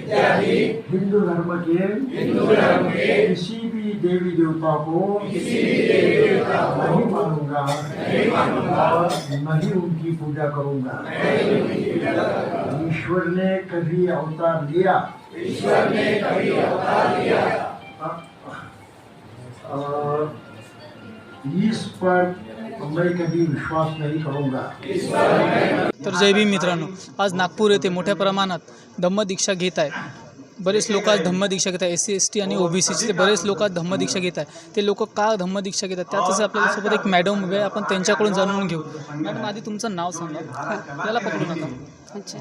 हिंदू धर्म के किसी भी देवी देवता को नहीं मानूंगा और नहीं उनकी पूजा करूंगा। ईश्वर ने कभी अवतार लिया इस पर मैं कभी विश्वास नहीं करूंगा। तर जय भीम मित्रांनो, आज नागपूर येथे मोठ्या प्रमाणात धम्मदीक्षा घेत आहे। बरेच लोक आज धम्मदीक्षा घेत आहे। SC ST आणि OBCचे बरेच लोक आज धम्मदीक्षा घेत आहे। ते लोक का धम्मदीक्षा घेतात त्यातच आपल्याला सोबत एक मॅडम उभे आहे, आपण त्यांच्याकडून जाणून घेऊ। मॅडम, आधी तुमचं नाव सांगा, त्याला पकडू नका। अच्छा,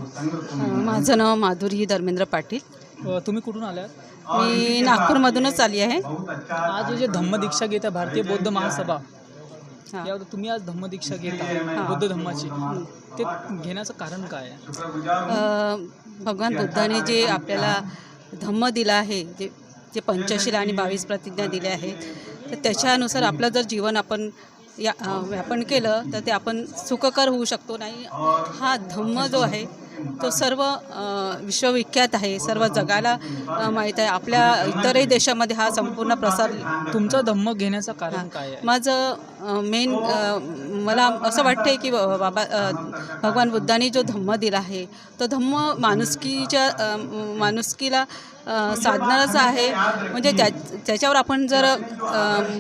माझं नाव माधुरी धर्मेंद्र पाटील। तुम्ही कुठून आलात? मी नागपूरमधूनच आली आहे। आज जे धम्मदीक्षा घेत आहे भारतीय बौद्ध महासभा, हां. यावर तुम्ही आज धम्मदीक्षा घेता बौद्ध धम्माची, ते घेण्याचं कारण काय आहे? भगवान बुद्धाने जे आपल्याला धम्म दिला आहे, जे पंचशीला आणि 22 प्रतिज्ञा दिल्या आहेत, तर त्याच्यानुसार आपलं जर जीवन आपण व्यापन केलं तर ते आपण सुखकर होऊ शकतो। नाही, हा धम्म जो आहे तो सर्व विश्वविख्यात आहे, सर्व जगाला माहीत आहे। आपल्या इतरही देशामध्ये हा संपूर्ण प्रसार। तुमचा धम्म घेण्याचं कारण काय आहे? माझं मेन मला असं वाटतं की बाबा भगवान बुद्धांनी जो धम्म दिला आहे तो धम्म माणुसकीला साधणारच आहे। म्हणजे त्याच्यावर आपण जर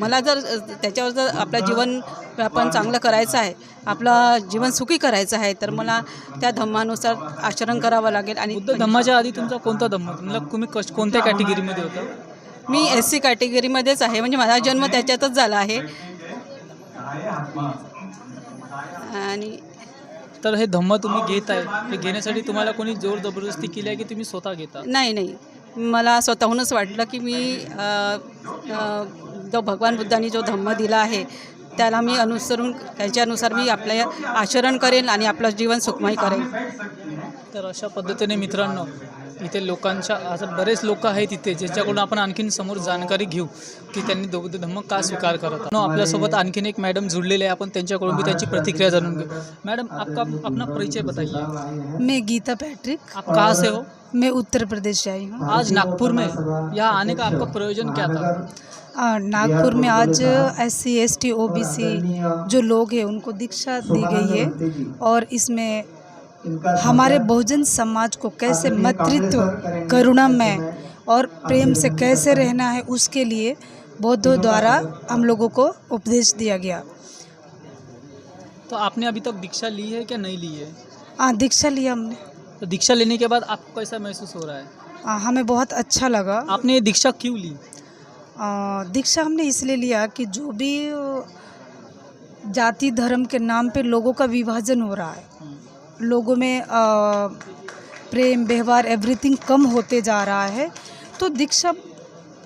मला जर त्याच्यावर जर आपलं जीवन व्यापन चांगलं करायचं आहे, आपलं जीवन सुखी करायचं आहे, तर मला त्या धम्मानुसार आचरण करावं लागेल। आणि बुद्ध धम्माच्या आधी तुमचा कोणता धम्म? तुम्ही कोणत्या कॅटेगरीमध्ये होता? मी SC कॅटेगरीमध्येच आहे, म्हणजे माझा जन्म त्याच्यातच झाला आहे। आणि तर हे धम्म तुम्ही घेत आहे, हे घेण्यासाठी तुम्हाला कोणी जोर जबरदस्ती केली आहे की तुम्ही स्वतः घेता? नाही, मला स्वतःहूनच वाटलं की मी जो भगवान बुद्धांनी जो धम्म दिला आहे त्याला मी अनुसरून त्याच्यानुसार मी आपलं आचरण करेन आणि आपलं जीवन सुखमय करेन। तर अशा पद्धतीने मित्रांनो, इथे लोकांच्या असं बरेच लोक आहेत इथे ज्याच्याकडून आपण आणखीन समोर जानकारी घेऊ की त्यांनी बौद्ध धम्म का स्वीकार करत। आपल्यासोबत आणखीन एक मॅडम जुड़लेले आहे, आपण त्यांच्याकडून भी त्यांची प्रतिक्रिया जाणून घेऊ। मैडम, आपका अपना परिचय बताइए। मैं गीता पैट्रिक। आप कहाँ से हो? मैं उत्तर प्रदेश से आई हूँ। आज नागपुर में यहाँ आने का आपका प्रयोजन क्या था? नागपुर में आज SC ST OBC जो लोग हैं उनको दीक्षा दी गई है, और इसमें हमारे बहुजन समाज को कैसे मातृत्व, करुणामय और प्रेम से कैसे रहना है उसके लिए बौद्धों द्वारा हम लोगों को उपदेश दिया गया। तो आपने अभी तक दीक्षा ली है क्या नहीं ली है? हाँ, दीक्षा लिया हमने। तो दीक्षा लेने के बाद आपको कैसा महसूस हो रहा है? हमें बहुत अच्छा लगा। आपने ये दीक्षा क्यों ली? दीक्षा हमने इसलिए लिया कि जो भी जाति धर्म के नाम पे लोगों का विभाजन हो रहा है, लोगों में प्रेम व्यवहार एवरीथिंग कम होते जा रहा है, तो दीक्षा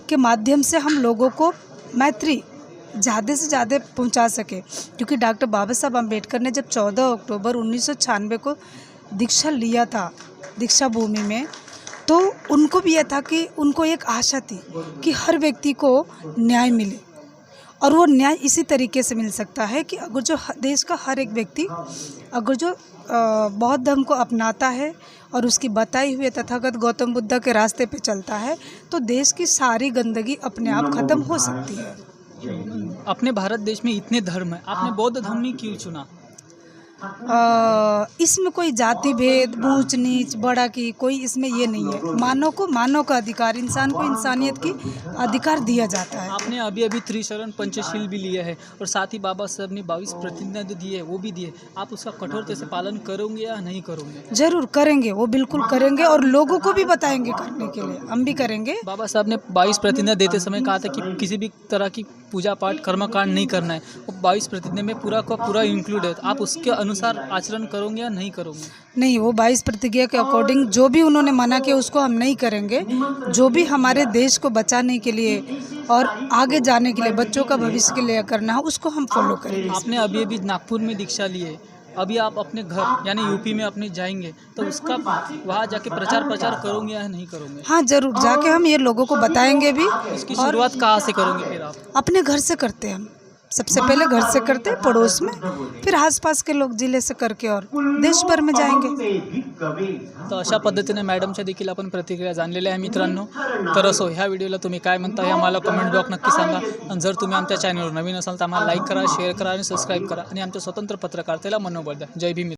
के माध्यम से हम लोगों को मैत्री ज़्यादा से ज़्यादा पहुंचा सके। क्योंकि डॉक्टर बाबा साहब अम्बेडकर ने जब 14 अक्टूबर 1996 को दीक्षा लिया था दीक्षा भूमि में, तो उनको भी यह था कि उनको एक आशा थी कि हर व्यक्ति को न्याय मिले, और वो न्याय इसी तरीके से मिल सकता है कि अगर जो देश का हर एक व्यक्ति अगर जो बौद्ध धर्म को अपनाता है और उसकी बताई हुए तथागत गौतम बुद्ध के रास्ते पे चलता है, तो देश की सारी गंदगी अपने आप खत्म हो सकती है। अपने भारत देश में इतने धर्म है, आपने बौद्ध धर्म ही क्यों चुना? इसमें कोई जाति भेद, ऊंच नीच, बड़ा की कोई इसमें ये नहीं है। मानव को मानव का अधिकार, इंसान को इंसानियत की अधिकार दिया जाता है। आपने अभी अभी त्रिशरण पंचशील भी लिया है, और साथ ही बाबा साहब ने 22 प्रतिज्ञा जो दी है वो भी दी है। आप उसका कठोरता से पालन करोगे या नहीं करोगे? जरूर करेंगे, वो बिल्कुल करेंगे, और लोगों को भी बताएंगे करने के लिए, हम भी करेंगे। बाबा साहब ने 22 प्रतिज्ञा देते समय कहा था कि किसी भी तरह की पूजा पाठ कर्मकांड नहीं करना है। वो 22 प्रतिज्ञा में पूरा का पूरा इंक्लूड है। आप उसके अनुसार आचरण करोगे या नहीं करोगे? नहीं, वो 22 प्रतिज्ञा के अकॉर्डिंग जो भी उन्होंने मना किया उसको हम नहीं करेंगे। जो भी हमारे देश को बचाने के लिए और आगे जाने के लिए, बच्चों का भविष्य के लिए करना है, उसको हम फॉलो करेंगे। आपने अभी अभी नागपुर में दीक्षा ली है, अभी आप अपने घर यानी यूपी में अपने जाएंगे, तो उसका वहाँ जाके प्रचार करोगे या नहीं करोगे? हाँ, जरूर जाके हम ये लोगों को बताएंगे भी। इसकी शुरुआत कहाँ से करोगे फिर आप? अपने घर से करते हैं हम। सबसे पहले घर से करते हैं, पड़ोस में, फिर आसपास के लोग जिले से करके और देश भर में जाएंगे. तर अशा पद्धतीने मॅडमच्या देखील आपण प्रतिक्रिया जाणलेल्या आहे मित्रांनो. तर असो, ह्या व्हिडिओला तुम्ही काय म्हणता हे आम्हाला कमेंट बॉक्स नक्की सांगा. आणि जर तुम्ही आमच्या चॅनलवर नवीन असाल तर आम्हाला लाईक करा, शेअर करा आणि सबस्क्राईब करा आणि आमच्या स्वतंत्र पत्रकारितेला मनोबल द्या. जय भीम.